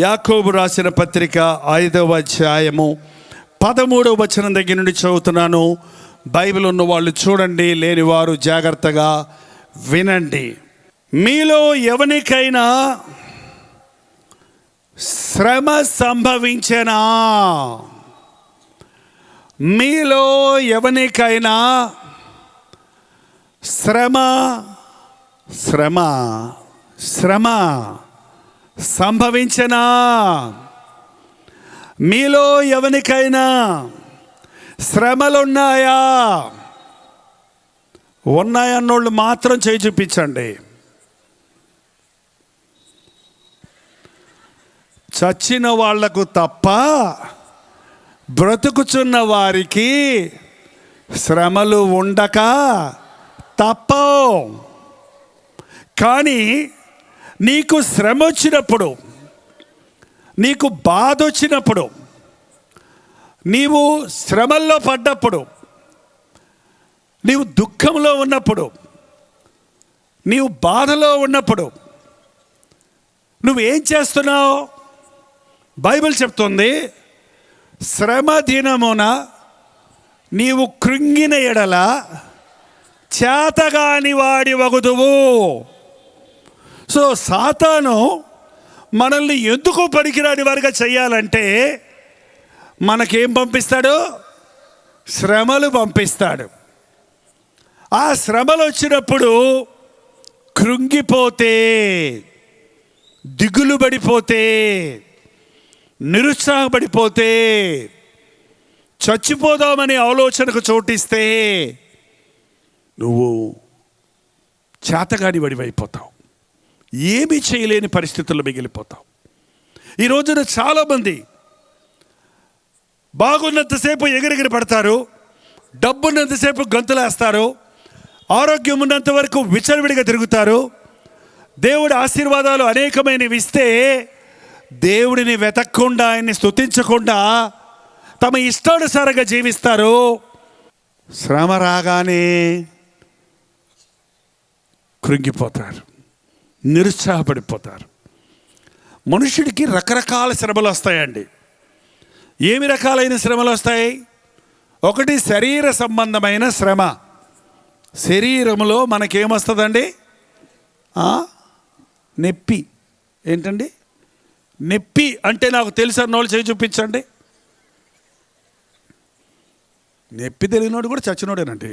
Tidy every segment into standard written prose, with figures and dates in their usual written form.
యాకోబు రాసిన పత్రిక 5వ అధ్యాయము 13వ వచనం దగ్గర నుండి చదువుతున్నాను. బైబిల్ ఉన్న వాళ్ళు చూడండి, లేని వారు జాగ్రత్తగా వినండి. మీలో ఎవరికైనా శ్రమ సంభవించెనా, మీలో ఎవరికైనా శ్రమ శ్రమ శ్రమ సంభవించెనా, మీలో ఎవరికైనా శ్రమలున్నాయా? ఉన్నాయన్నోళ్ళు మాత్రం చేయి చూపించండి. చచ్చిన వాళ్లకు తప్ప బ్రతుకుచున్న వారికి శ్రమలు ఉండక తప్పవు. కానీ నీకు శ్రమ వచ్చినప్పుడు, నీకు బాధ వచ్చినప్పుడు, నీవు శ్రమల్లో పడ్డప్పుడు, నీవు దుఃఖంలో ఉన్నప్పుడు, నీవు బాధలో ఉన్నప్పుడు నువ్వేం చేస్తున్నావు? బైబిల్ చెప్తుంది, శ్రమ దినమున నీవు కృంగిన ఎడల చేతగాని వాడి వగుదువు. సో సాతాను మనల్ని ఎందుకు పనికిరాని వారిగా చేయాలంటే మనకేం పంపిస్తాడు? శ్రమలు పంపిస్తాడు. ఆ శ్రమలు వచ్చినప్పుడు కృంగిపోతే, దిగులు పడిపోతే, నిరుత్సాహపడిపోతే, చచ్చిపోదామనే ఆలోచనకు చోటిస్తే నువ్వు చేతగాని వడివైపోతావు, ఏమీ చేయలేని పరిస్థితుల్లో మిగిలిపోతావు. ఈ రోజున చాలామంది బాగున్నంతసేపు ఎగిరెగిరి పడతారు, డబ్బున్నంతసేపు గంతులేస్తారు, ఆరోగ్యం ఉన్నంత వరకు విచ్చలవిడిగా తిరుగుతారు. దేవుడి ఆశీర్వాదాలు అనేకమైనవి ఇస్తే దేవుడిని వెతకకుండా, ఆయన్ని స్తుతించకుండా తమ ఇష్టానుసారంగా జీవిస్తారు. శ్రమ రాగానే కృంగిపోతారు, నిరుత్సాహపడిపోతారు. మనుషుడికి రకరకాల శ్రమలు వస్తాయండి. ఏమి రకాలైన శ్రమలు వస్తాయి? ఒకటి శరీర సంబంధమైన శ్రమ. శరీరంలో మనకేమొస్తుందండి? నొప్పి. ఏంటండి నొప్పి అంటే? నాకు తెలుసు అన్నోళ్ళు చేయి చూపించండి. నొప్పి తెలియనోడు కూడా చచ్చినోడేనండి.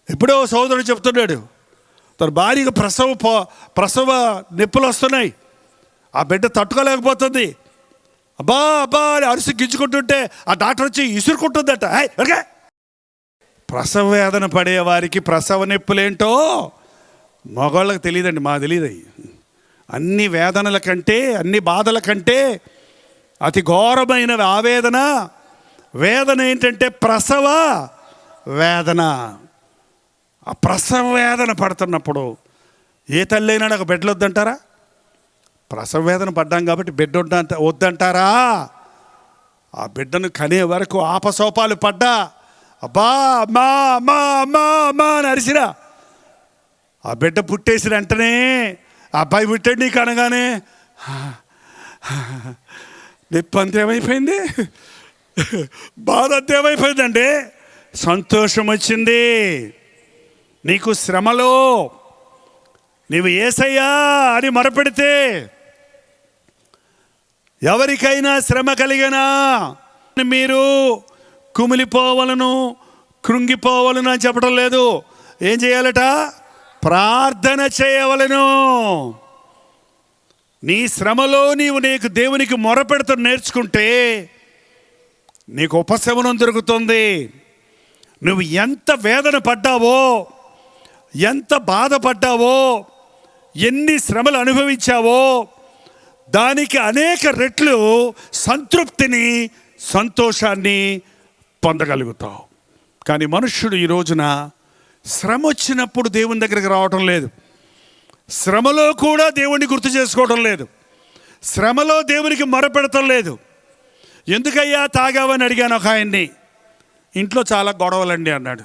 ఎప్పుడో సోదరుడు చెప్తున్నాడు, తన భార్యకు ప్రసవ నొప్పులు వస్తున్నాయి, ఆ బిడ్డ తట్టుకోలేకపోతుంది. అబ్బా అబ్బా అని అరిసి గింజుకుంటుంటే ఆ డాక్టర్ వచ్చి ఇసురుకుంటుందట. ఓకే, ప్రసవ వేదన పడేవారికి ప్రసవ నొప్పులేంటో మగవాళ్ళకి తెలియదండి, మాకు తెలియదు. అన్ని వేదనల కంటే, అన్ని బాధల కంటే అతి ఘోరమైన వేదన ఏంటంటే ప్రసవ వేదన. ఆ ప్రసవ వేదన పడుతున్నప్పుడు ఏ తల్లి అయినా నాకు బిడ్డలు వద్దంటారా? ప్రసవ వేదన పడ్డాం కాబట్టి బిడ్డ వద్దంటారా? ఆ బిడ్డను కనే వరకు ఆపసోపాలు పడ్డా, అబ్బా అమ్మా అమ్మా అమ్మా అమ్మా అని అరిసిరా. ఆ బిడ్డ పుట్టేసిన వెంటనే, ఆ అబ్బాయి పుట్టాడు నీకు అనగానే నొప్పి అంతేమైపోయింది, బాధ అంతేమైపోయిందండి, సంతోషం వచ్చింది. నీకు శ్రమలో నీవు యేసయ్యా అని మొరపెడితే, ఎవరికైనా శ్రమ కలిగినా మీరు కుమిలిపోవలను, కృంగిపోవలను అని చెప్పడం లేదు. ఏం చేయాలట? ప్రార్థన చేయవలను. నీ శ్రమలో నీకు దేవునికి మొరపెడుతూ నేర్చుకుంటే నీకు ఉపశమనం దొరుకుతుంది. నువ్వు ఎంత వేదన పడ్డావో, ఎంత బాధపడ్డావో, ఎన్ని శ్రమలు అనుభవించావో దానికి అనేక రెట్లు సంతృప్తిని, సంతోషాన్ని పొందగలుగుతావు. కానీ మనుష్యుడు ఈ రోజున శ్రమ వచ్చినప్పుడు దేవుని దగ్గరికి రావటం లేదు, శ్రమలో కూడా దేవుణ్ణి గుర్తు చేసుకోవడం లేదు, శ్రమలో దేవునికి మొరపెడటం లేదు. ఎందుకయ్యా తాగావని అడిగాను ఒక ఆయన్ని. ఇంట్లో చాలా గొడవలండి అన్నాడు.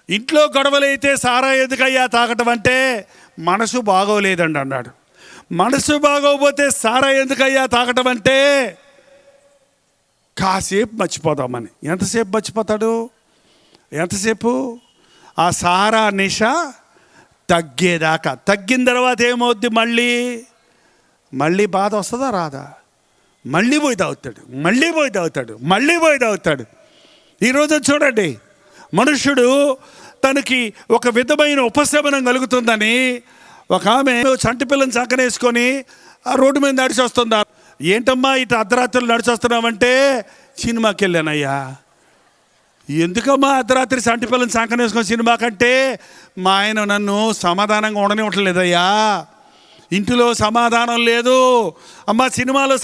ఇంట్లో గొడవలైతే సారా ఎందుకయ్యా తాగటం అంటే, మనసు బాగోలేదండి అన్నాడు. మనసు బాగోకపోతే సారా ఎందుకయ్యా తాగటం అంటే కాసేపు మర్చిపోదామని. ఎంతసేపు మర్చిపోతాడు? ఎంతసేపు? ఆ సారా నిష తగ్గేదాకా. తగ్గిన తర్వాత ఏమవుద్ది? మళ్ళీ బాధ వస్తుందా రాదా? మళ్ళీ పోయి తాగుతాడు. ఈరోజు చూడండి, మనుష్యుడు తనకి ఒక విధమైన ఉపశమనం కలుగుతుందని ఒక ఆమె చంటి పిల్లని చక్కనేసుకొని ఆ రోడ్డు మీద నడిచి వస్తుందా. ఏంటమ్మా ఇటు అర్ధరాత్రులు నడిచి వస్తున్నామంటే, సినిమాకి వెళ్ళానయ్యా. ఎందుకమ్మా అర్ధరాత్రి చంటి పిల్లని చక్కనేసుకొని సినిమా కంటే, మా ఆయన నన్ను సమాధానంగా ఉండనివ్వట్లేదయ్యా, ఇంటిలో సమాధానం లేదు. అమ్మ సినిమాలో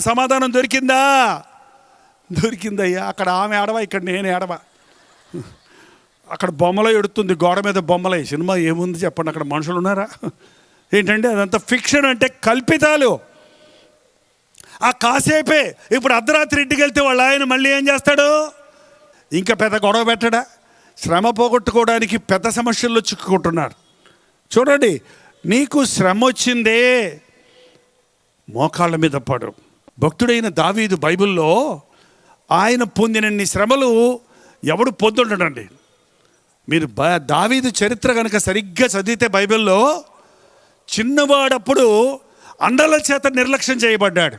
సమాధానం దొరికిందయ్యా. అక్కడ ఆమె ఆడవా, ఇక్కడ నేను ఆడవా. అక్కడ బొమ్మలో ఎడుతుంది, గోడ మీద బొమ్మలే. సినిమా ఏముంది చెప్పండి, అక్కడ మనుషులు ఉన్నారా? ఏంటంటే అదంతా ఫిక్షన్, అంటే కల్పితాలు. ఆ కాసేపే. ఇప్పుడు అర్ధరాత్రి ఇంటికి వెళ్తే వాళ్ళ ఆయన మళ్ళీ ఏం చేస్తాడు? ఇంకా పెద్ద గొడవ పెట్టడా? శ్రమ పోగొట్టుకోవడానికి పెద్ద సమస్యల్లో చిక్కుకుంటున్నారు. చూడండి, నీకు శ్రమ వచ్చిందే, మోకాళ్ళ మీద పడు. భక్తుడైన దావీదు బైబిల్లో ఆయన పొందినన్ని శ్రమలు ఎవడు పొందుండడండి. మీరు దావీదు చరిత్ర కనుక సరిగ్గా చదివితే బైబిల్లో చిన్నవాడప్పుడు అండల చేత నిర్లక్ష్యం చేయబడ్డాడు.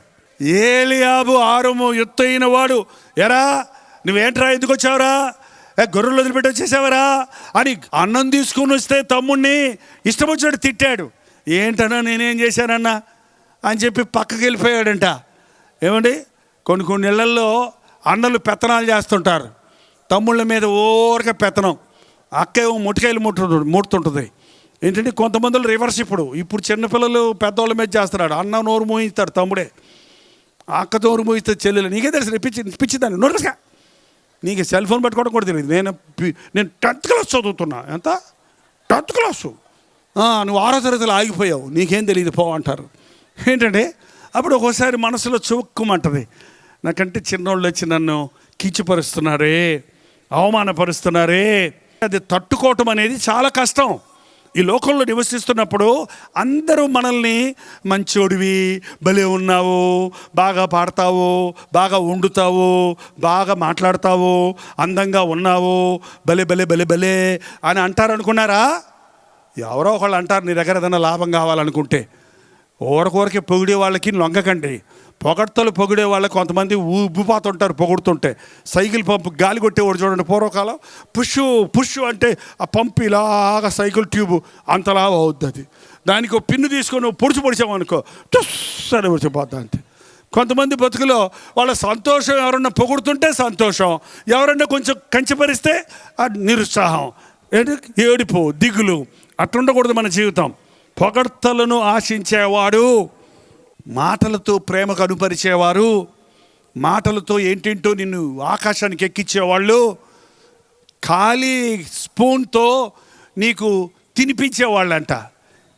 ఏలియాబు ఆరుము ఎత్తైన వాడు, ఎరా నువ్వేంట్రా ఎందుకు వచ్చావురా, గొర్రెలు వదిలిపెట్టి వచ్చేసావరా అని అన్నం తీసుకుని వస్తే తమ్ముడిని ఇష్టం వచ్చినట్టు తిట్టాడు. ఏంటన్నా నేనేం చేశానన్నా అని చెప్పి పక్కకి వెళ్ళిపోయాడంట. ఏమండి, కొన్ని ఇళ్లల్లో అన్నలు పెత్తనాలు చేస్తుంటారు, తమ్ముళ్ళ మీద ఊరికే పెత్తనం. అక్కేమో ముటికాయలు ముడుతుంటుంది. ఏంటంటే కొంతమందిలో రివర్స్. ఇప్పుడు చిన్నపిల్లలు పెద్దవాళ్ళ మీద చేస్తున్నాడు. అన్న నోరు మోయిస్తాడు తమ్ముడే, అక్క నోరు మోయిస్తే చెల్లెలు. నీకే తెలుసు పిచ్చిదాన్ని నోరుగా. నీకు సెల్ ఫోన్ పెట్టుకోవడం కూడా తెలియదు. నేను 10th క్లాస్ చదువుతున్నా. ఎంత? 10th class. నువ్వు 6వ తరగతిలో ఆగిపోయావు, నీకేం తెలియదు పో అంటారు. ఏంటంటే అప్పుడు ఒక్కోసారి మనసులో చుక్కుమంటది, నాకంటే చిన్నోళ్ళు వచ్చి నన్ను కించపరుస్తున్నారే, అవమానపరుస్తున్నారే. అది తట్టుకోవటం అనేది చాలా కష్టం. ఈ లోకంలో నివసిస్తున్నప్పుడు అందరూ మనల్ని మంచోడివి, భలే ఉన్నావు, బాగా పాడతావు, బాగా వండుతావు, బాగా మాట్లాడతావు, అందంగా ఉన్నావు, భలే భలే భలే భలే అని అంటారనుకున్నారా? ఎవరో ఒకళ్ళు అంటారు నీ దగ్గర ఏదైనా లాభం కావాలనుకుంటే. ఊరకొరకే పొగిడే వాళ్ళకి లొంగకండి. పొగిడే వాళ్ళకి కొంతమంది ఉబ్బిపోతుంటారు పొగుడుతుంటే. సైకిల్ పంపు గాలి కొట్టేవాడు చూడండి, పూర్వకాలం పుష్ అంటే ఆ పంపు ఇలాగా సైకిల్ ట్యూబ్ అంతలా అవుద్ది. అది దానికి ఒక పిన్ను తీసుకొని పొడిచామనుకో సరే వచ్చిపోద్ది అంతే. కొంతమంది బతుకులో వాళ్ళ సంతోషం, ఎవరన్నా పొగుడుతుంటే సంతోషం, ఎవరన్నా కొంచెం కంచిపరిస్తే అది నిరుత్సాహం, ఏడుపు, దిగులు. అట్లుండకూడదు మన జీవితం. పొగడ్తలను ఆశించేవాడు, మాటలతో ప్రేమకు అనుపరిచేవారు, మాటలతో ఏంటేంటో నిన్ను ఆకాశానికి ఎక్కించేవాళ్ళు, ఖాళీ స్పూన్తో నీకు తినిపించేవాళ్ళంట.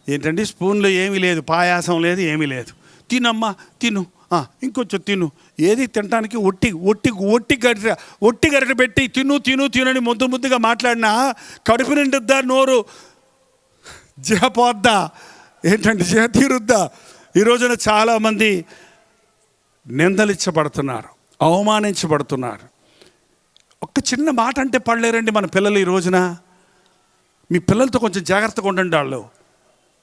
ఏంటంటే స్పూన్లో ఏమీ లేదు, పాయాసం లేదు, ఏమీ లేదు. తినమ్మా తిను, ఇంకొంచెం తిను. ఏది తినడానికి ఒట్టి గరిట పెట్టి తిను అని ముద్దుగా మాట్లాడినా కడుపు నిండుద్దా, నోరు పోద్దా, ఏంటంటే తీరుద్దా? ఈ రోజున చాలామంది నిందలించబడుతున్నారు, అవమానించబడుతున్నారు. ఒక్క చిన్న మాట అంటే పడలేరండి మన పిల్లలు. ఈ రోజున మీ పిల్లలతో కొంచెం జాగ్రత్తగా ఉండండి. వాళ్ళు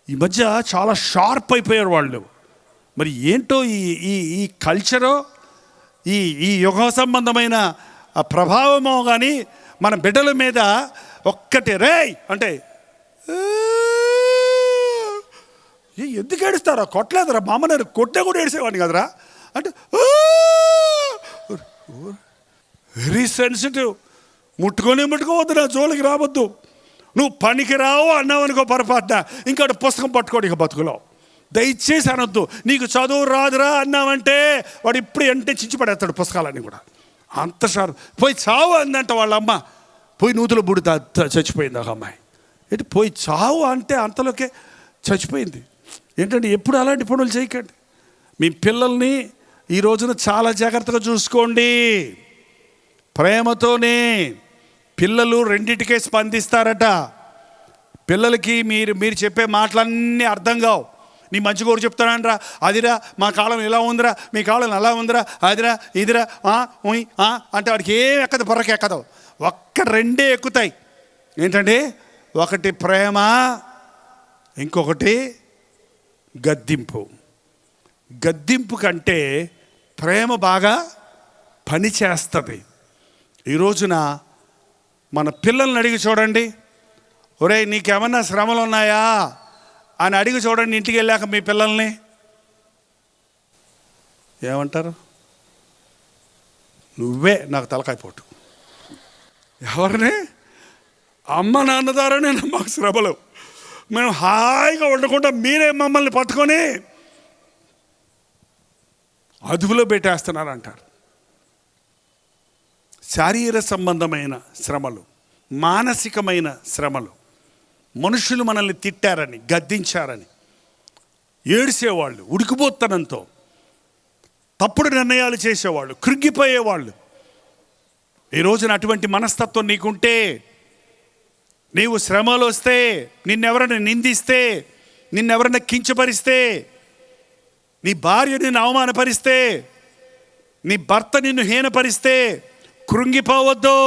ఈ మధ్య చాలా షార్ప్ అయిపోయారు వాళ్ళు. మరి ఏంటో ఈ కల్చరో ఈ యుగ సంబంధమైన ప్రభావమో కానీ మన బిడ్డల మీద ఒక్కటి రేయ్ అంటే ఎందుకు ఏడుస్తారా? కొట్టలేదురా, మా అమ్మ నేను కొట్టే కూడా ఏడిసేవాడిని కదరా అంటే వెరీ సెన్సిటివ్. ముట్టుకోవద్దు, నా జోలికి రావద్దు. నువ్వు పనికి రావు అన్నావనుకో పొరపాటున ఇంకోటి పుస్తకం పట్టుకోడు ఇక బతుకులో. దయచేసి అనొద్దు. నీకు చదువు రాదురా అన్నావంటే వాడు ఇప్పుడు అంటే చించి పడేస్తాడు పుస్తకాలన్నీ కూడా. అంత షార్ప్. పోయి చావు అందంట వాళ్ళ అమ్మ. పోయి నూతుల బుడి చచ్చిపోయింది ఒక అమ్మాయి. ఏంటి పోయి చావు అంటే అంతలోకే చచ్చిపోయింది. ఏంటంటే ఎప్పుడు అలాంటి పనులు చేయకండి. మీ పిల్లల్ని ఈ రోజున చాలా జాగ్రత్తగా చూసుకోండి. ప్రేమతోనే. పిల్లలు రెండింటికే స్పందిస్తారట. పిల్లలకి మీరు చెప్పే మాటలన్నీ అర్థం కావు. నీ మంచి కోరు చెప్తానంటరా, అదిరా మా కాలం ఇలా ఉందిరా, మీ కాలం అలా ఉందిరా, అదిరా ఇదిరా అంటే వాడికి ఏం ఎక్కదు, బుర్రకి ఎక్కదు. రెండే ఎక్కుతాయి. ఏంటంటే ఒకటి ప్రేమ, ఇంకొకటి గద్దింపు. గద్దింపు కంటే ప్రేమ బాగా పని చేస్తుంది. ఈ రోజున మన పిల్లల్ని అడిగి చూడండి, ఒరేయ్ నీకేమన్నా శ్రమలు ఉన్నాయా అని అడిగి చూడండి. ఇంటికి వెళ్ళాక మీ పిల్లల్ని ఏమంటారు? నువ్వే నాకు తలకాయ పోటు. ఎవరిని? అమ్మ నాన్న ద్వారానే మాకు శ్రమలు, మేము హాయిగా వండుకుంటా, మీరే మమ్మల్ని పట్టుకొని అదుపులో పెట్టేస్తున్నారు అంటారు. శారీర సంబంధమైన శ్రమలు, మానసికమైన శ్రమలు, మనుషులు మనల్ని తిట్టారని, గద్దించారని ఏడిసేవాళ్ళు, ఉడికిపోతనంతో తప్పుడు నిర్ణయాలు చేసేవాళ్ళు, కృంగిపోయేవాళ్ళు. ఈ రోజున అటువంటి మనస్తత్వం నీకుంటే, నీవు శ్రమలు వస్తే, నిన్నెవరైనా నిందిస్తే, నిన్నెవరైనా కించపరిస్తే, నీ భార్య నిన్ను అవమానపరిస్తే, నీ భర్త నిన్ను హీనపరిస్తే కృంగిపోవద్దు.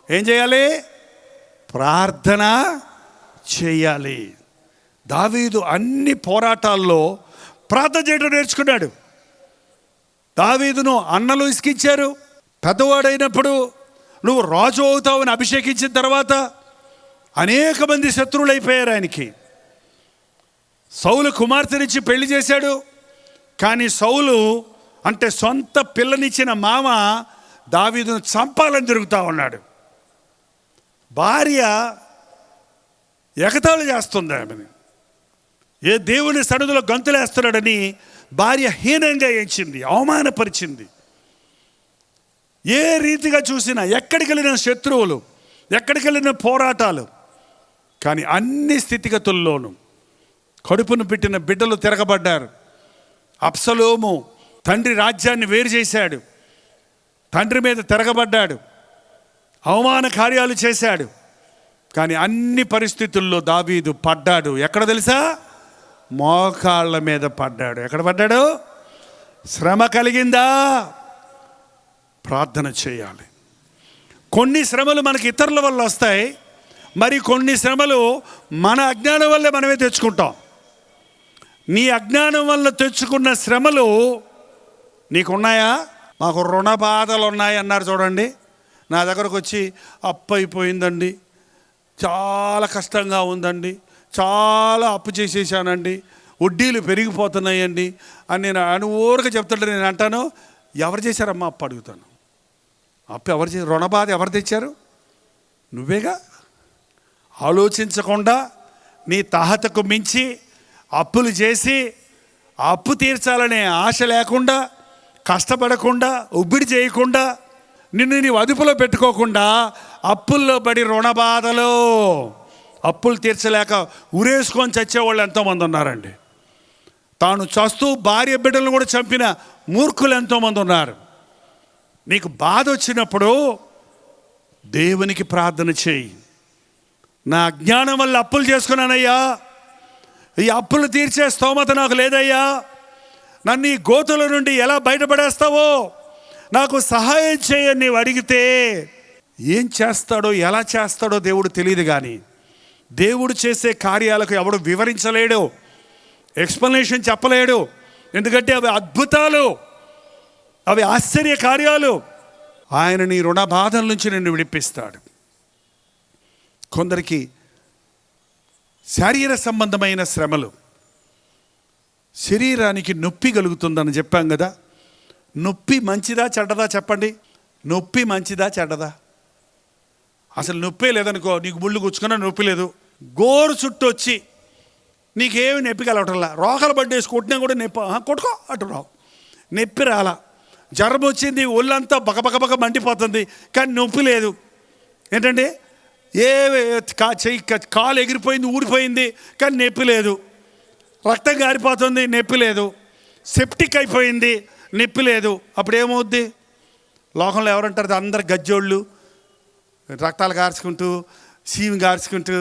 ఏం చేయాలి? ప్రార్థన చేయాలి. దావీదు అన్ని పోరాటాల్లో ప్రార్థన చేయడం నేర్చుకున్నాడు. దావీదును అన్నలు ఇసుకించారు. పెద్దవాడైనప్పుడు నువ్వు రాజు అవుతావని అభిషేకించిన తర్వాత అనేక మంది శత్రువులు అయిపోయారు ఆయనకి. సౌలు కుమార్తెనిచ్చి పెళ్లి చేశాడు. కానీ సౌలు అంటే సొంత పిల్లనిచ్చిన మామ దావీదును చంపాలని తిరుగుతూ ఉన్నాడు. భార్య ఎగతాళి చేస్తుంది ఆమెని. ఏ దేవుని సన్నిధిలో గంతులేస్తున్నాడని భార్య హీనంగా ఎంచింది, అవమానపరిచింది. ఏ రీతిగా చూసినా, ఎక్కడికి వెళ్ళిన శత్రువులు, ఎక్కడికి వెళ్ళిన పోరాటాలు. కానీ అన్ని స్థితిగతుల్లోనూ కడుపును పెట్టిన బిడ్డలు తిరగబడ్డారు. అబ్సలోము తండ్రి రాజ్యాన్ని వేరు చేశాడు, తండ్రి మీద తిరగబడ్డాడు, అవమాన కార్యాలు చేశాడు. కానీ అన్ని పరిస్థితుల్లో దావీదు పడ్డాడు. ఎక్కడ తెలుసా? మోకాళ్ళ మీద పడ్డాడు. ఎక్కడ పడ్డాడు? శ్రమ కలిగిందా? ప్రార్థన చేయాలి. కొన్ని శ్రమలు మనకి ఇతరుల వల్ల వస్తాయి, మరి కొన్ని శ్రమలు మన అజ్ఞానం వల్లే మనమే తెచ్చుకుంటాం. నీ అజ్ఞానం వల్ల తెచ్చుకున్న శ్రమలు నీకున్నాయా? మాకు రుణ బాధలు ఉన్నాయి అన్నారు చూడండి. నా దగ్గరకు వచ్చి అప్పు అయిపోయిందండి, చాలా కష్టంగా ఉందండి, చాలా అప్పు చేసేసానండి, వడ్డీలు పెరిగిపోతున్నాయండి అని నేను ఊరికే చెప్తుంటే నేను అంటాను, ఎవరు చేశారమ్మా అప్పు అడుగుతాను. అప్పు ఎవరు చేశారు? రుణ బాధ ఎవరు తెచ్చారు? నువ్వేగా. ఆలోచించకుండా నీ తాహతకు మించి అప్పులు చేసి ఆ అప్పు తీర్చాలనే ఆశ లేకుండా, కష్టపడకుండా, ఉబ్బిడి చేయకుండా, నిన్ను నీవు అదుపులో పెట్టుకోకుండా అప్పుల్లో పడి రుణ బాధలు, అప్పులు తీర్చలేక ఉరేసుకొని చచ్చేవాళ్ళు ఎంతోమంది ఉన్నారండి. తాను చస్తూ భార్య బిడ్డలను కూడా చంపిన మూర్ఖులు ఎంతోమంది ఉన్నారు. నీకు బాధ వచ్చినప్పుడు దేవునికి ప్రార్థన చేయి. నా అజ్ఞానం వల్ల అప్పులు చేసుకున్నానయ్యా, ఈ అప్పులు తీర్చే స్తోమత నాకు లేదయ్యా, నన్ను ఈ గోతుల నుండి ఎలా బయటపడేస్తావో నాకు సహాయం చేయని నీవు అడిగితే ఏం చేస్తాడో, ఎలా చేస్తాడో దేవుడు తెలియదు. కానీ దేవుడు చేసే కార్యాలకు ఎవడు వివరించలేడు, ఎక్స్ప్లెనేషన్ చెప్పలేడు. ఎందుకంటే అవి అద్భుతాలు, అవి ఆశ్చర్య కార్యాలు. ఆయన నీ రుణ బాధల నుంచి నిన్ను విడిపిస్తాడు. కొందరికి శారీర సంబంధమైన శ్రమలు, శరీరానికి నొప్పి కలుగుతుందని చెప్పాం కదా. నొప్పి మంచిదా చెడ్డదా చెప్పండి? నొప్పి మంచిదా చెడ్డదా? అసలు నొప్పే లేదనుకో, నీకు ముళ్ళు గుచ్చుకున్నా నొప్పి లేదు, గోరు చుట్టూ వచ్చి నీకేమి నొప్పి కలవటంలా, రోకలు పడ్డేసి కొట్టినా కూడా నొప్పి, కొట్టుకో అటు రావు, నొప్పి రాలా. జ్వరం వచ్చింది, ఒళ్ళంతా బకబకబక మండిపోతుంది, కానీ నొప్పి లేదు. ఏంటంటే కాలు ఎగిరిపోయింది, ఊడిపోయింది, కానీ నొప్పి లేదు. రక్తం గారిపోతుంది, నొప్పి లేదు. సెప్టిక్ అయిపోయింది, నొప్పి లేదు. అప్పుడు ఏమవుద్ది? లోకంలో ఎవరంటారు? అందరు గజ్జోళ్ళు రక్తాలు గార్చుకుంటూ, సీమి గార్చుకుంటూ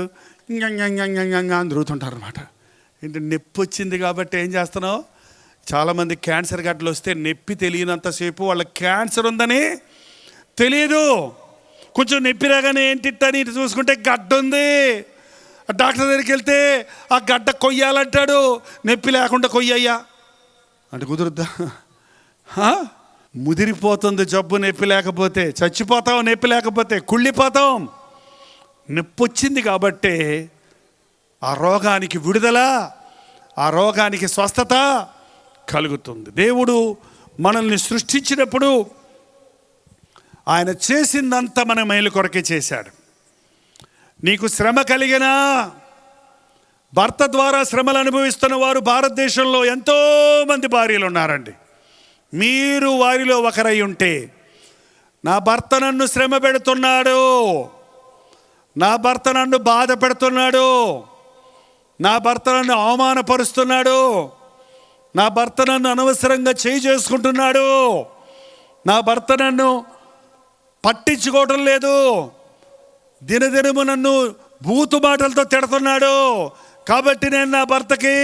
అని తిరుగుతుంటారు అనమాట. ఏంటి, నొప్పి వచ్చింది కాబట్టి ఏం చేస్తున్నావు? చాలామంది క్యాన్సర్ గడ్డలు వస్తే నొప్పి తెలియనంతసేపు వాళ్ళకి క్యాన్సర్ ఉందని తెలియదు. కొంచెం నొప్పి రాగానే ఏంటి ఇటు చూసుకుంటే గడ్డ ఉంది. డాక్టర్ దగ్గరికి వెళ్తే ఆ గడ్డ కొయ్యాలంటాడు. నొప్పి లేకుండా కొయ్యయ్యా అంటే కుదురుద్దా? ముదిరిపోతుంది జబ్బు నొప్పి లేకపోతే, చచ్చిపోతాం నొప్పి లేకపోతే, కుళ్ళిపోతాం. నొప్పి వచ్చింది కాబట్టి ఆ రోగానికి విడుదల, ఆ రోగానికి స్వస్థత కలుగుతుంది. దేవుడు మనల్ని సృష్టించినప్పుడు ఆయన చేసిందంతా మన మేలు కొరకే చేశాడు. నీకు శ్రమ కలిగినా, భర్త ద్వారా శ్రమలు అనుభవిస్తున్న వారు భారతదేశంలో ఎంతోమంది భార్యలు ఉన్నారండి. మీరు వారిలో ఒకరై ఉంటే, నా భర్త నన్ను శ్రమ పెడుతున్నాడు, నా భర్త నన్ను బాధ పెడుతున్నాడు, నా భర్త నన్ను అవమానపరుస్తున్నాడు, నా భర్త నన్ను అనవసరంగా చేసుకుంటున్నాడు, నా భర్త నన్ను పట్టించుకోవటం లేదు, దినదినము నన్ను బూతు మాటలతో తిడుతున్నాడు, కాబట్టి నేను నా భర్తకి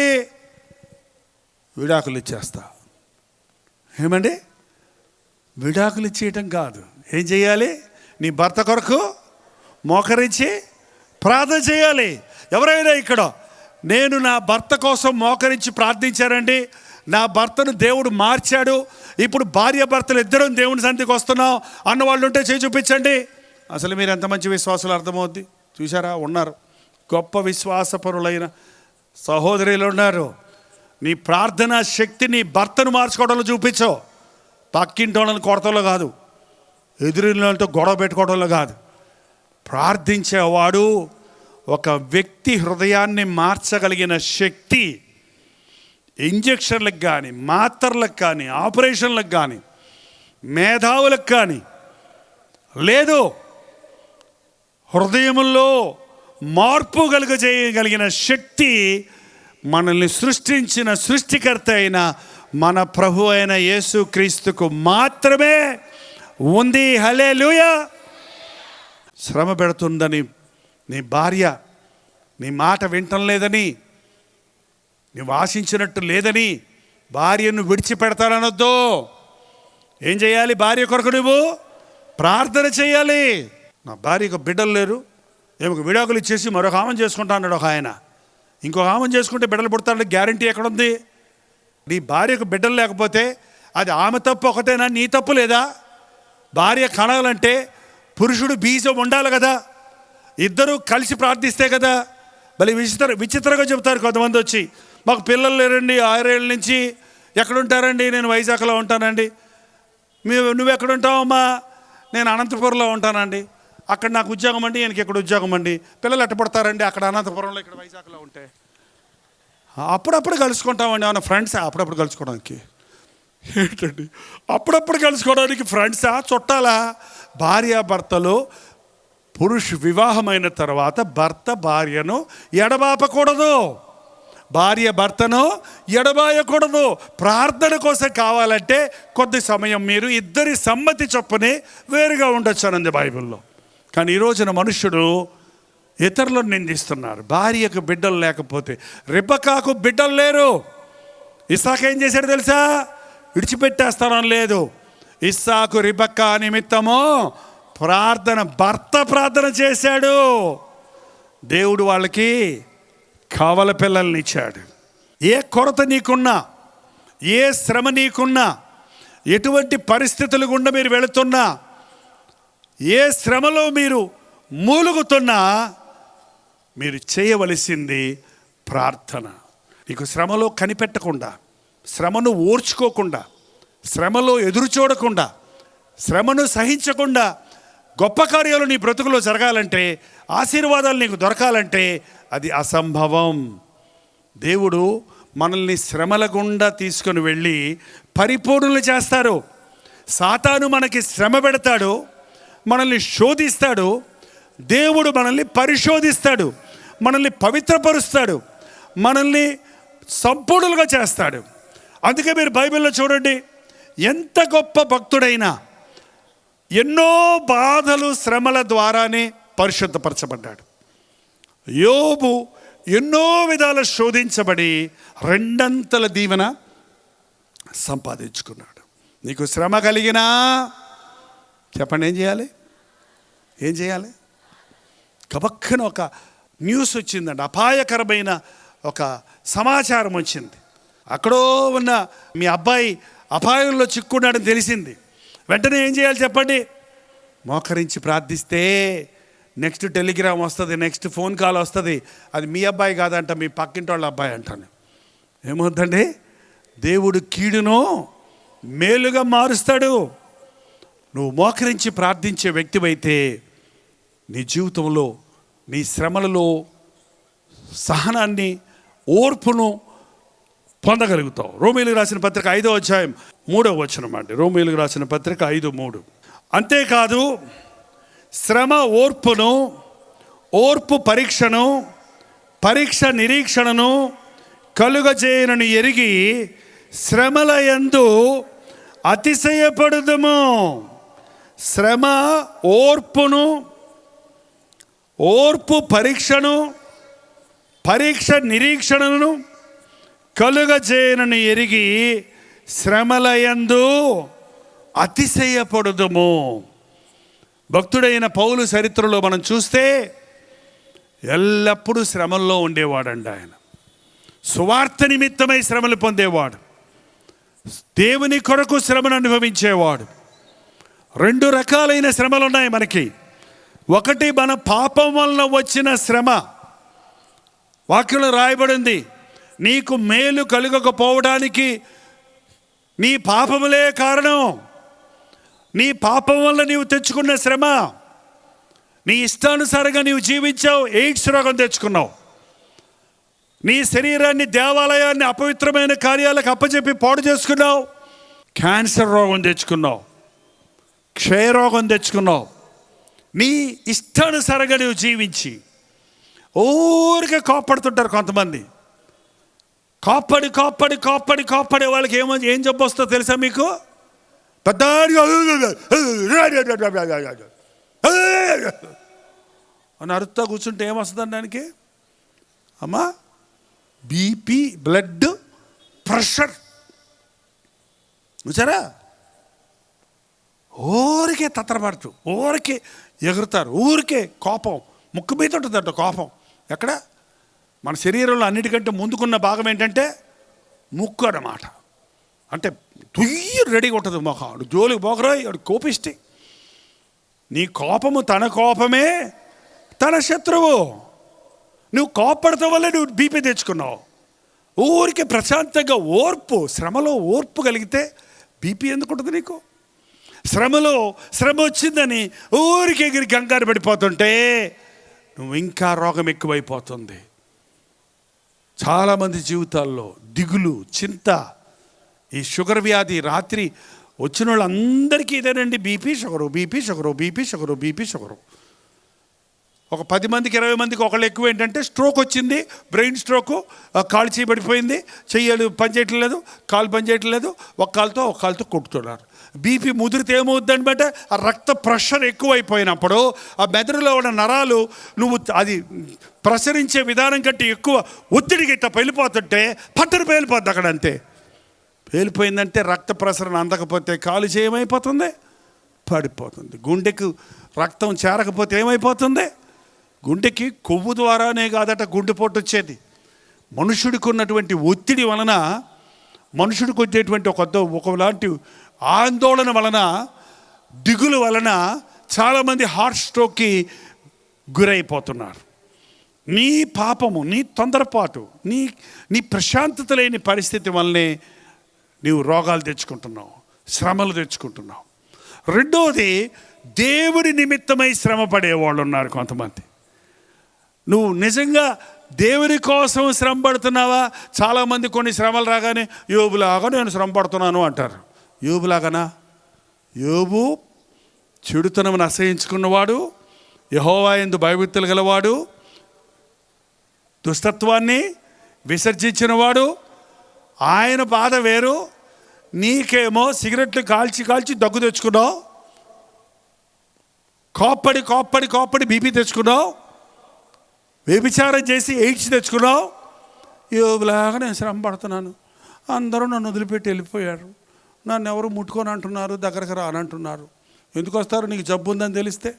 విడాకులు ఇచ్చేస్తా. ఏమండి, విడాకులు ఇచ్చేయటం కాదు. ఏం చేయాలి? నీ భర్త కొరకు మోకరించి ప్రార్థన చేయాలి. ఎవరైనా ఇక్కడ నేను నా భర్త కోసం మోకరించి ప్రార్థించారండి, నా భర్తను దేవుడు మార్చాడు, ఇప్పుడు భార్య భర్తలు ఇద్దరం దేవుని సన్నిధికి వస్తున్నాం అన్నవాళ్ళు ఉంటే చేయి చూపించండి. అసలు మీరు ఎంత మంచి విశ్వాసాలు అర్థమవుద్ది. చూసారా, ఉన్నారు గొప్ప విశ్వాసపరులైన సహోదరులు ఉన్నారు. నీ ప్రార్థనా శక్తి నీ భర్తను మార్చుకోవడంలో చూపించవు. పక్కింటోళ్ళని కొడతలో కాదు, ఎదురుతో గొడవ పెట్టుకోవడంలో కాదు. ప్రార్థించేవాడు ఒక వ్యక్తి హృదయాన్ని మార్చగలిగిన శక్తి ఇంజక్షన్లకు కానీ, మాత్రలకు కానీ, ఆపరేషన్లకు కానీ, మేధావులకు కానీ లేదు. హృదయంలో మార్పు కలుగజేయగలిగిన శక్తి మనల్ని సృష్టించిన సృష్టికర్త అయిన మన ప్రభు అయిన యేసుక్రీస్తుకు మాత్రమే ఉంది. హల్లెలూయా. శ్రమ పెడుతుందని నీ భార్య నీ మాట వింటం లేదని, నువ్వు ఆశించినట్టు లేదని భార్యను విడిచిపెడతాననొద్దు. ఏం చేయాలి? భార్య కొరకు నువ్వు ప్రార్థన చేయాలి. నా భార్యకు బిడ్డలు లేరు, ఏమో విడాకులు ఇచ్చేసి మరొక ఆమెను చేసుకుంటా అన్నాడు ఒక ఆయన. ఇంకొక ఆమెను చేసుకుంటే బిడ్డలు పుడతాడంటే గ్యారంటీ ఎక్కడుంది? నీ భార్యకు బిడ్డలు లేకపోతే అది ఆమె తప్పు ఒకటేనా? నీ తప్పు లేదా? భార్య కనాలంటే పురుషుడు బీజం ఉండాలి కదా, ఇద్దరు కలిసి ప్రార్థిస్తే కదా. మళ్ళీ విచిత్రంగా చెప్తారు కొంతమంది వచ్చి, మాకు పిల్లలు లేరండి 6 ఏళ్ళ నుంచి. ఎక్కడుంటారండి? నేను వైజాగ్లో ఉంటానండి. నువ్వు ఎక్కడుంటావమ్మా? నేను అనంతపురంలో ఉంటానండి. అక్కడ నాకు ఉద్యోగం అండి, ఈయనకి ఇక్కడ ఉద్యోగం అండి. పిల్లలు ఎట్టపడతారండి అక్కడ అనంతపురంలో, ఇక్కడ వైజాగ్లో ఉంటే. అప్పుడప్పుడు కలుసుకుంటామండి. ఏమన్నా ఫ్రెండ్సా? అప్పుడప్పుడు కలుసుకోవడానికి ఏంటండి? అప్పుడప్పుడు కలుసుకోవడానికి ఫ్రెండ్సా, చుట్టాలా? భార్యాభర్తలు వివాహమైన తర్వాత భర్త భార్యను ఎడబాపకూడదు, భార్య భర్తను ఎడబాయకూడదు. ప్రార్థన కోసం కావాలంటే కొద్ది సమయం మీరు ఇద్దరి సమ్మతి చొప్పునే వేరుగా ఉండొచ్చు అన్నది బైబిల్లో. కానీ ఈ రోజున మనుషుడు ఇతరులను నిందిస్తున్నారు. భార్యకు బిడ్డలు లేకపోతే, రెబెక్కాకు బిడ్డలు లేరు. ఇస్సాకు ఏం చేశాడు తెలుసా? విడిచిపెట్టేస్తానని లేదు. ఇస్సాకు రెబెక్కా నిమిత్తము భర్త ప్రార్థన చేశాడు. దేవుడు వాళ్ళకి కవల పిల్లల్ని ఇచ్చాడు. ఏ కొరత నీకున్నా, ఏ శ్రమ నీకున్నా, ఎటువంటి పరిస్థితులు గుండా మీరు వెళుతున్నా, ఏ శ్రమలో మీరు మూలుగుతున్నా, మీరు చేయవలసింది ప్రార్థన. నీకు శ్రమలో కనిపెట్టకుండా, శ్రమను ఓర్చుకోకుండా, శ్రమలో ఎదురు చూడకుండా, శ్రమను సహించకుండా గొప్ప కార్యాలు నీ బ్రతుకులో జరగాలంటే, ఆశీర్వాదాలు నీకు దొరకాలంటే అది అసంభవం. దేవుడు మనల్ని శ్రమల గుండా తీసుకొని వెళ్ళి పరిపూర్ణులు చేస్తారు. సాతాను మనకి శ్రమ పెడతాడు, మనల్ని శోధిస్తాడు. దేవుడు మనల్ని పరిశోధిస్తాడు, మనల్ని పవిత్రపరుస్తాడు, మనల్ని సంపూర్ణులుగా చేస్తాడు. అందుకే మీరు బైబిల్లో చూడండి, ఎంత గొప్ప భక్తుడైనా ఎన్నో బాధలు శ్రమల ద్వారానే పరిశుద్ధపరచబడ్డాడు. యోబు ఎన్నో విధాల శోధించబడి రెండంతల దీవెన సంపాదించుకున్నాడు. నీకు శ్రమ కలిగినా చెప్పండి, ఏం చేయాలి? కబక్కన ఒక న్యూస్ వచ్చిందండి, అపాయకరమైన ఒక సమాచారం వచ్చింది. అక్కడో ఉన్న మీ అబ్బాయి అపాయంలో చిక్కున్నాడని తెలిసింది. వెంటనే ఏం చేయాలి చెప్పండి? మోకరించి ప్రార్థిస్తే నెక్స్ట్ టెలిగ్రామ్ వస్తుంది, నెక్స్ట్ ఫోన్ కాల్ వస్తుంది. అది మీ అబ్బాయి కాదంట, మీ పక్కింటి వాళ్ళ అబ్బాయి అంటాను. ఏమవుతుందండి? దేవుడు కీడును మేలుగా మారుస్తాడు. నువ్వు మోకరించి ప్రార్థించే వ్యక్తివైతే నీ జీవితంలో, నీ శ్రమలలో సహనాన్ని, ఓర్పును పొందగలుగుతావు. రోమీయులకు రాసిన పత్రిక 5వ అధ్యాయం 3వ వచనం అండి. రోమీయులకు రాసిన పత్రిక 5:3. అంతేకాదు శ్రమ ఓర్పును, ఓర్పు పరీక్షను, పరీక్ష నిరీక్షణను కలుగజేయనని ఎరిగి శ్రమల యందు అతిశయపడుదుము. శ్రమ ఓర్పును, ఓర్పు పరీక్షను, పరీక్ష నిరీక్షణను కలుగజేయనని ఎరిగి శ్రమల యందు అతిశయపడుదుము. భక్తుడైన పౌలు చరిత్రలో మనం చూస్తే ఎల్లప్పుడూ శ్రమల్లో ఉండేవాడండి. ఆయన సువార్త నిమిత్తమై శ్రమలు పొందేవాడు, దేవుని కొరకు శ్రమను అనుభవించేవాడు. 2 రకాలైన శ్రమలు ఉన్నాయి మనకి. ఒకటి మన పాపం వలన వచ్చిన శ్రమ. వాక్యంలో రాయబడింది, నీకు మేలు కలుగకపోవడానికి నీ పాపములే కారణం. నీ పాపం వల్ల నీవు తెచ్చుకున్న శ్రమ. నీ ఇష్టానుసారంగా నీవు జీవించావు, ఎయిడ్స్ రోగం తెచ్చుకున్నావు. నీ శరీరాన్ని, దేవాలయాన్ని అపవిత్రమైన కార్యాలకు అప్పచెప్పి పాడు చేసుకున్నావు. క్యాన్సర్ రోగం తెచ్చుకున్నావు, క్షయరోగం తెచ్చుకున్నావు. నీ ఇష్టానుసారంగా నువ్వు జీవించి ఊరికే కోప్పడుతుంటారు కొంతమంది. కాపాడి వాళ్ళకి ఏం జబ్బు వస్తుందో తెలుసా మీకు? పెద్ద అని అరుస్తా కూర్చుంటే ఏమొస్తుందండి దానికి? అమ్మా, బీపీ, బ్లడ్ ప్రెషర్. చూసారా? ఊరికే తత్తరపడుతూ, ఊరికే ఎగురుతారు, ఊరికే కోపం ముక్కు మీద ఉంటుందంట. కోపం ఎక్కడ? మన శరీరంలో అన్నిటికంటే ముందుకున్న భాగం ఏంటంటే ముక్కు అన్నమాట. అంటే తుయ్యి రెడీగా ఉంటుంది మొహం. జోలికి పోకరాయి, వాడు కోపిష్టి. నీ కోపము తన కోపమే తన శత్రువు. నువ్వు కోపడటం వల్ల నువ్వు బీపీ తెచ్చుకున్నావు. ఊరికే ప్రశాంతంగా ఓర్పు, శ్రమలో ఓర్పు కలిగితే బీపీ ఎందుకు ఉంటుంది నీకు? శ్రమ వచ్చిందని ఊరికి ఎగిరి కంగారు పడిపోతుంటే నువ్వు ఇంకా రోగం ఎక్కువైపోతుంది. చాలామంది జీవితాల్లో దిగులు, చింత, ఈ షుగర్ వ్యాధి రాత్రి వచ్చిన వాళ్ళందరికీ ఇదేనండి. BP sugar. ఒక 10 మందికి 20 మందికి ఒకళ్ళు ఎక్కువ ఏంటంటే స్ట్రోక్ వచ్చింది, బ్రెయిన్ స్ట్రోకు. కాలు చేయబడిపోయింది, చెయ్యలు పనిచేయట్లేదు, కాలు పనిచేయట్లేదు, ఒక కాలుతో కొట్టుతున్నారు. బీపీ ముదిరితే ఏమవుద్దంటే ఆ రక్త ప్రెషర్ ఎక్కువైపోయినప్పుడు ఆ మెదడులో ఉన్న నరాలు అది ప్రసరించే విధానం కంటే ఎక్కువ ఒత్తిడికి ఇట్లా వెళ్ళిపోతుంటే పట్టరు పేలిపోద్ది అక్కడ. అంతే, పేలిపోయిందంటే రక్త ప్రసరణ అందకపోతే కాలు చేయమైపోతుంది, పడిపోతుంది. గుండెకు రక్తం చేరకపోతే ఏమైపోతుంది? గుండెకి కొవ్వు ద్వారానే కాదట గుండెపోటు వచ్చేది. మనుషుడికి ఉన్నటువంటి ఒత్తిడి వలన, మనుషుడికి వచ్చేటువంటి ఒకలాంటి ఆందోళన వలన, దిగులు వలన చాలామంది హార్ట్ స్ట్రోక్కి గురైపోతున్నారు. నీ పాపము, నీ తొందరపాటు, నీ ప్రశాంతత లేని పరిస్థితి వల్లనే నీవు రోగాలు తెచ్చుకుంటున్నావు, శ్రమలు తెచ్చుకుంటున్నావు. రెండోది, దేవుడి నిమిత్తమై శ్రమ పడేవాళ్ళు ఉన్నారు కొంతమంది. నువ్వు నిజంగా దేవుని కోసం శ్రమ పడుతున్నావా? చాలామంది కొన్ని శ్రమలు రాగానే యోబులాగా నేను శ్రమ పడుతున్నాను అంటారు. యోబులాగానా? యోబు చెడుతనమును అసహించుకున్నవాడు, యెహోవా యందు భయభక్తులు గలవాడు, దుష్టత్వాన్ని విసర్జించినవాడు. ఆయన బాధ వేరు. నీకేమో సిగరెట్లు కాల్చి దగ్గు తెచ్చుకున్నావు, కోప్పడి బీపీ తెచ్చుకున్నావు. వ్యభిచారం చేసి ఎయిడ్స్ తెచ్చుకున్నావు, యోగులాగా నేను శ్రమ పడుతున్నాను, అందరూ నన్ను వదిలిపెట్టి వెళ్ళిపోయారు, నన్ను ఎవరు ముట్టుకొని అంటున్నారు, దగ్గరకు రానంటున్నారు. ఎందుకు వస్తారు? నీకు జబ్బు ఉందని తెలిస్తే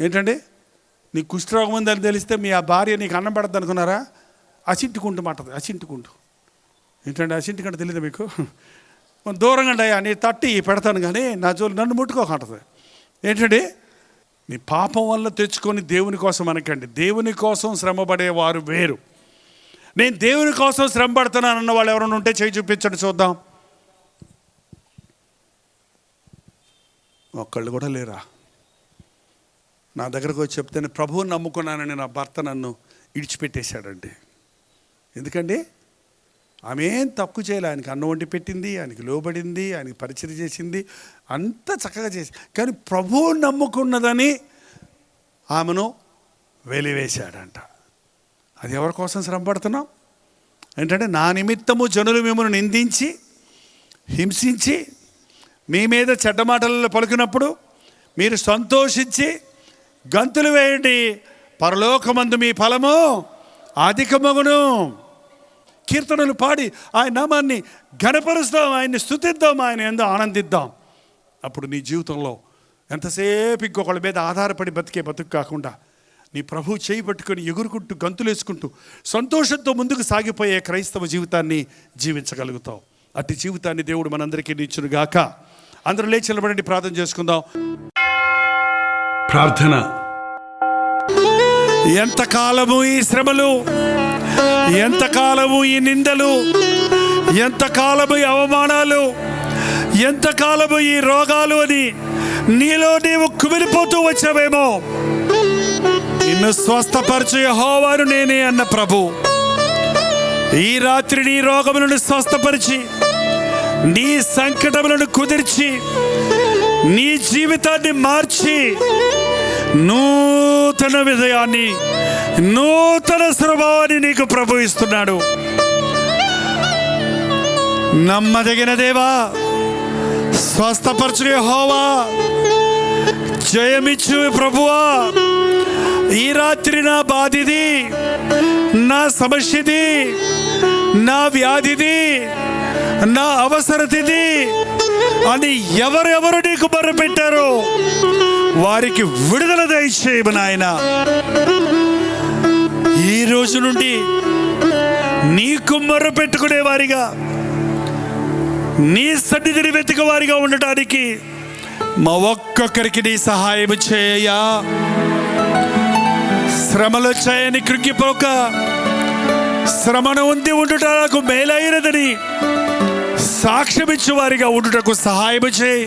ఏంటండి, నీకు కుష్ఠరోగం ఉందని తెలిస్తే మీ ఆ భార్య నీకు అన్నం పెడద్దు అనుకున్నారా? అసింటుకుంటూ మాటది, అసింటుకుంటూ. ఏంటండి అసింటికంటే తెలియదు మీకు? దూరంగా అయ్యా నీ తట్టి పెడతాను కానీ నా జోలు నన్ను ముట్టుకోకంటది. ఏంటండి, నీ పాపం వల్ల తెచ్చుకొని దేవుని కోసం అనకండి. దేవుని కోసం శ్రమపడేవారు వేరు. నేను దేవుని కోసం శ్రమ పడుతున్నాను అన్న వాళ్ళు ఎవరైనా ఉంటే చేయి చూపించండి చూద్దాం. ఒక్కళ్ళు కూడా లేరా? నా దగ్గరకు వచ్చి చెప్తే ప్రభువుని నమ్ముకున్నానని నా భర్త నన్ను ఇడిచిపెట్టేశాడండి. ఎందుకండి? ఆమె ఏం తక్కువ చేయలే. ఆయనకి అన్నం వండి పెట్టింది, ఆయనకి లోబడింది, ఆయనకి పరిచయం చేసింది, అంతా చక్కగా చేసి, కానీ ప్రభువుని నమ్ముకున్నదని ఆమెను వెలివేశాడంట. అది ఎవరి కోసం శ్రమ పడుతున్నాం? ఏంటంటే, నా నిమిత్తము జనులు మిమ్మల్ని నిందించి హింసించి మీ మీద చెడ్డ మాటలలో పలికినప్పుడు మీరు సంతోషించి గంతులు వేయండి, పరలోకమందు మీ ఫలము అధికమగును. కీర్తనలు పాడి ఆయన నామాన్ని ఘనపరుస్తాం, ఆయన్ని స్తుతిద్దాం, ఆయన యందు ఆనందిద్దాం. అప్పుడు నీ జీవితంలో ఎంతసేపు ఇంకొకళ్ళ మీద ఆధారపడి బతికే బతుకు కాకుండా నీ ప్రభు చేయి పట్టుకొని ఎగురుకుంటూ గంతులు వేసుకుంటూ సంతోషంతో ముందుకు సాగిపోయే క్రైస్తవ జీవితాన్ని జీవించగలుగుతావు. అట్టి జీవితాన్ని దేవుడు మనందరికీ ఇచ్చును గాక. అందరూ లేచి నిలబడండి, ప్రార్థన చేసుకుందాం. ప్రార్థన. ఎంతకాలము ఈ శ్రమలు, ఎంతకాలము ఈ నిందలు, ఎంతకాలము ఈ అవమానాలు, ఎంతకాలము ఈ రోగాలు అని నీలో నీవు కుమిలిపోతూ వచ్చావేమో. నిన్ను స్వస్థపరచు యెహోవాను నేనే అన్న ప్రభు ఈ రాత్రి నీ రోగములను స్వస్థపరిచి, నీ సంకటములను కుదిర్చి, నీ జీవితాన్ని మార్చి నూతన విజయాన్ని, నూతన స్వభావాన్ని నీకు ప్రభు ఇస్తున్నాడు. నమ్మదగిన దేవా, స్వస్థపరచు యెహోవా, జయమిచ్చు ప్రభువా. ఈ రాత్రి నా బాధిది, నా సమస్యది, నా వ్యాధిది, నా అవసరతిది అని ఎవరెవరు నీకు మొర్రపెట్టారో వారికి విడుదల దయచేయము నాయన. ఈ రోజు నుండి నీకు మొర్రపెట్టుకునే వారిగా, నీ సన్నిధిని వెతికే వారిగా ఉండటానికి మా ఒక్కొక్కరికి నీ సహాయం చేయ. శ్రమలు చేయని కృంగిపోక, శ్రమను ఉంది ఉండుట నాకు మేలైనదని సాక్ష్యమిచ్చు వారిగా ఉండుటకు సహాయం చేయి.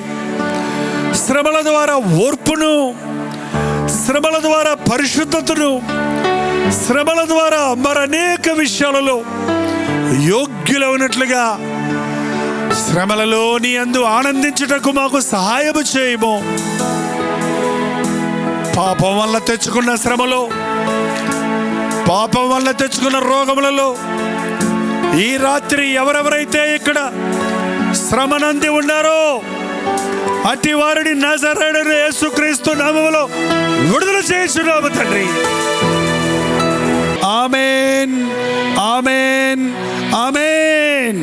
శ్రమల ద్వారా ఓర్పును, శ్రమల ద్వారా పరిశుద్ధతను, శ్రమల ద్వారా మరనేక విషయాలలో యోగ్యులైనట్లుగా శ్రమలలో నీ యందు ఆనందించుటకు మాకు సహాయము చేయము. పాపం వల్ల తెచ్చుకున్న శ్రమలో, పాపం వల్ల తెచ్చుకున్న రోగములలో ఈ రాత్రి ఎవరెవరైతే ఇక్కడ శ్రమనంది ఉన్నారో అట్టి వారిని నజరేయుడైన యేసుక్రీస్తు నామములో విడుదల చేయుచున్నాము తండ్రి. ఆమేన్, ఆమేన్, ఆమేన్.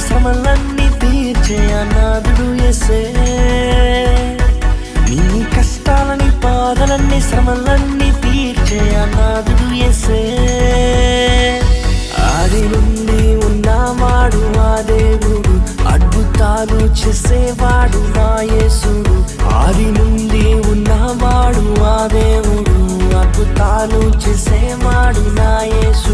శ్రమలన్నీ తీర్చే అనాథుడు యేసే. నీ కష్టాలని బాధలన్నీ శ్రమలన్నీ తీర్చే అనాథుడు యేసే. ఆది నుండి ఉన్నవాడు ఆ దేవుడు, అద్భుతాలు చేసేవాడు నా యేసుడు. ఆది చాలు చేసేవాడు నా యేసు